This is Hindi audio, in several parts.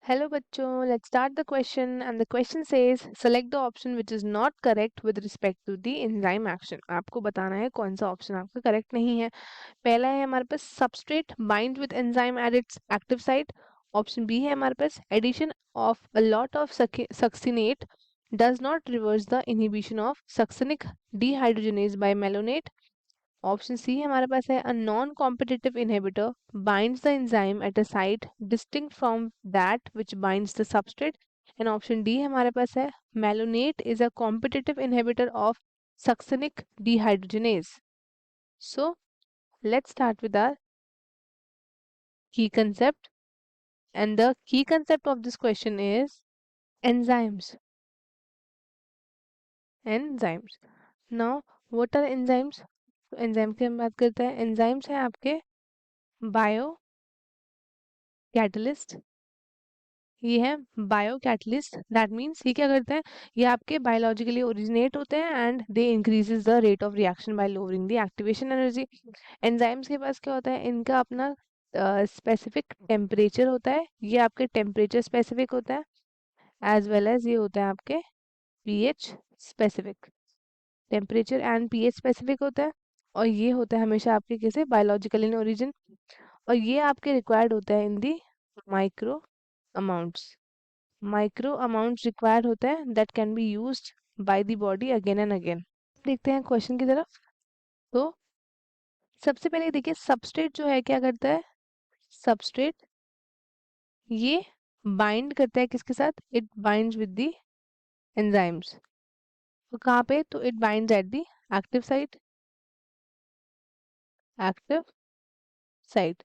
Hello बच्चों, let's start the question and the question says select the option which is not correct with respect to the enzyme action. आपको बताना है कौन सा ऑप्शन आपका करेक्ट नहीं है. पहला है हमारे पास substrate bind with enzyme at its active site. Option B है हमारे पास addition of a lot of succinate does not reverse the inhibition of succinic dehydrogenase by malonate. Option C हमारे पास है a non competitive inhibitor binds the enzyme at a site distinct from that which binds the substrate. And option D हमारे पास है malonate is a competitive inhibitor of succinic dehydrogenase. So let's start with our key concept, and the key concept of this question is enzymes. Enzymes. Now what are enzymes? Enzyme की हम बात करते हैं. एंजाइम्स है आपके बायो कैटलिस्ट. ये है बायो कैटलिस्ट. दैट मीन्स ये क्या करते हैं, ये आपके बायोलॉजिकली ओरिजिनेट होते हैं and they increases the rate of reaction by lowering the activation energy. Enzymes के पास क्या होता है, इनका अपना स्पेसिफिक टेम्परेचर होता है. ये आपके टेम्परेचर स्पेसिफिक होता है एज वेल एज ये होता है आपके pH specific. Temperature and pH specific होता है और ये होता है हमेशा आपके कैसे बायोलॉजिकल इन ओरिजिन. और ये आपके रिक्वायर्ड होता है in the micro amounts. Micro amounts required होता है that can be used by the body again and again. देखते हैं क्वेश्चन की तरफ. तो सबसे पहले देखिए सबस्ट्रेट जो है क्या करता है. सबस्ट्रेट ये बाइंड करता है किसके साथ, it binds with the enzymes. तो कहाँ पे, तो it binds at the active site. Active site.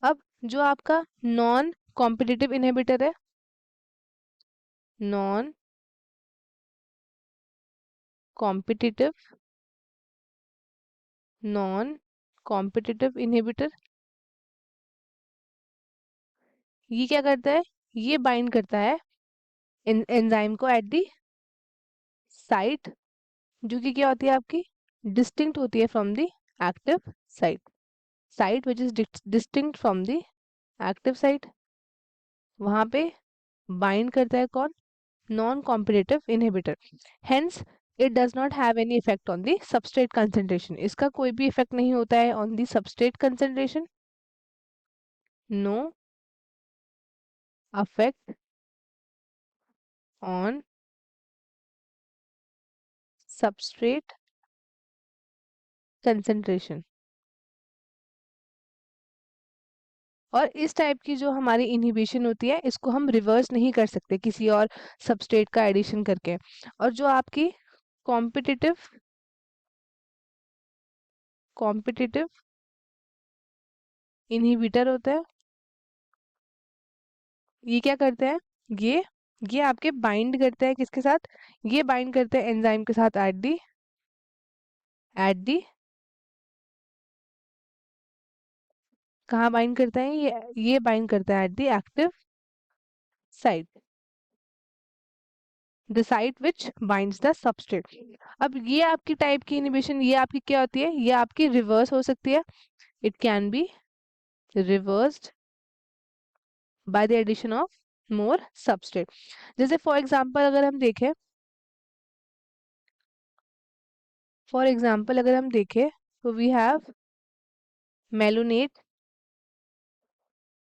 अब जो आपका नॉन कॉम्पिटिटिव इनहिबिटर है, non competitive, non competitive inhibitor, ये क्या करता है, ये बाइंड करता है एंजाइम को एट दी साइट जो कि क्या होती है आपकी डिस्टिंक्ट होती है from the active site. Site which is distinct from the active site. वहां पे बाइंड करता है कौन, non competitive inhibitor. Hence it does not have any effect on the substrate concentration. इसका कोई भी इफेक्ट नहीं होता है on the substrate concentration. No affect on substrate concentration. और इस टाइप की जो हमारी इनहिबिशन होती है इसको हम रिवर्स नहीं कर सकते किसी और सबस्ट्रेट का एडिशन करके. और जो आपकी कॉम्पिटिटिव कॉम्पिटिटिव इनहिबिटर होता है, ये क्या करते हैं, ये आपके बाइंड करते हैं किसके साथ, ये बाइंड करते हैं एंजाइम के साथ एट दी कहाँ बाइंड करता है, ये बाइंड करता है at the active site, the site which binds the substrate. अब ये आपकी टाइप की इनहिबिशन, ये आपकी क्या होती है, ये आपकी रिवर्स हो सकती है. It can be reversed by the addition of more substrate. जैसे फॉर एग्जांपल अगर हम देखें, तो वी हैव मेलोनेट.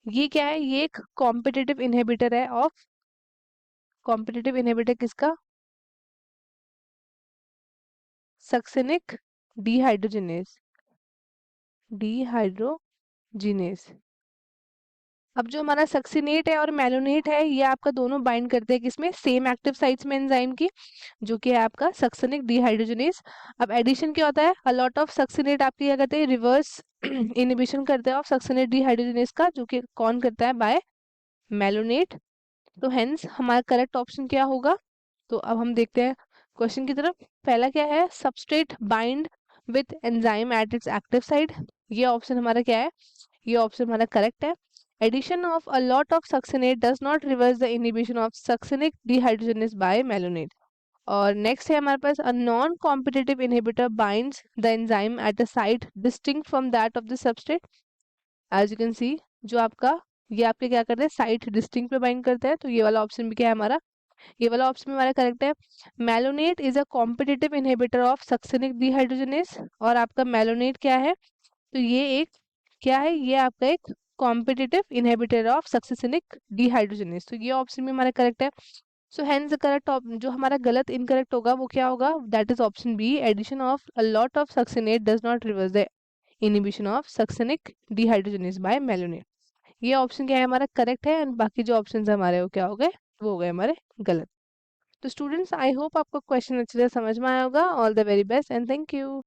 ये क्या है, ये एक कॉम्पिटिटिव इनहिबिटर है ऑफ, कॉम्पिटिटिव इनहिबिटर किसका, सक्सिनिक डिहाइड्रोजिनेज. डिहाइड्रोजिनेज. अब जो हमारा सक्सिनेट है और मेलोनेट है ये आपका दोनों बाइंड करते हैं किसमें, सेम एक्टिव साइट्स में एंजाइम की, जो कि है आपका सक्सिनिक डिहाइड्रोजिनेज. अब एडिशन क्या होता है, अ लॉट ऑफ सक्सिनेट आपकी क्या करते हैं, रिवर्स इनहिबिशन करते हैं ऑफ सक्सिनेट डिहाइड्रोजिनेज का, जो कि कौन करता है, बाय मेलोनेट. तो हेंस हमारा करेक्ट ऑप्शन क्या होगा. तो अब हम देखते हैं क्वेश्चन की तरफ. पहला क्या है, substrate bind with enzyme at its active site. ये ऑप्शन हमारा क्या है, ये ऑप्शन हमारा करेक्ट है. Addition of a lot of succinate does not reverse the inhibition of succinic dehydrogenase by malonate. और नेक्स्ट है हमारे पास, a non competitive inhibitor binds the enzyme at a site distinct from that of the substrate. As you can see, जो आपका ये आपके क्या करते हैं, साइट डिस्टिंक्ट पे बाइंड करते हैं। तो ये वाला ऑप्शन भी क्या है हमारा, ये वाला ऑप्शन भी हमारा करेक्ट है। Malonate is a competitive inhibitor of succinic dehydrogenase, और आपका मेलोनेट क्या है, तो ये एक क्या है, ये आपका एक कॉम्पिटिटिव इनहिबिटर ऑफ सक्सेसिनिक डिहाइड्रोजनेस। तो ये ऑप्शन भी हमारा करेक्ट है। सो हेंस द करेक्ट, जो हमारा गलत इनकरेक्ट होगा वो क्या होगा, that is option B, addition of a lot of succinate does not reverse the inhibition of succinic dehydrogenase by malonate. ये ऑप्शन क्या है हमारा करेक्ट है, एंड बाकी जो ऑप्शन हमारे वो क्या हो गए, वो हो गए हमारे गलत। तो स्टूडेंट्स, आई होप आपको क्वेश्चन अच्छे से समझ में आया होगा। All the very best and thank you.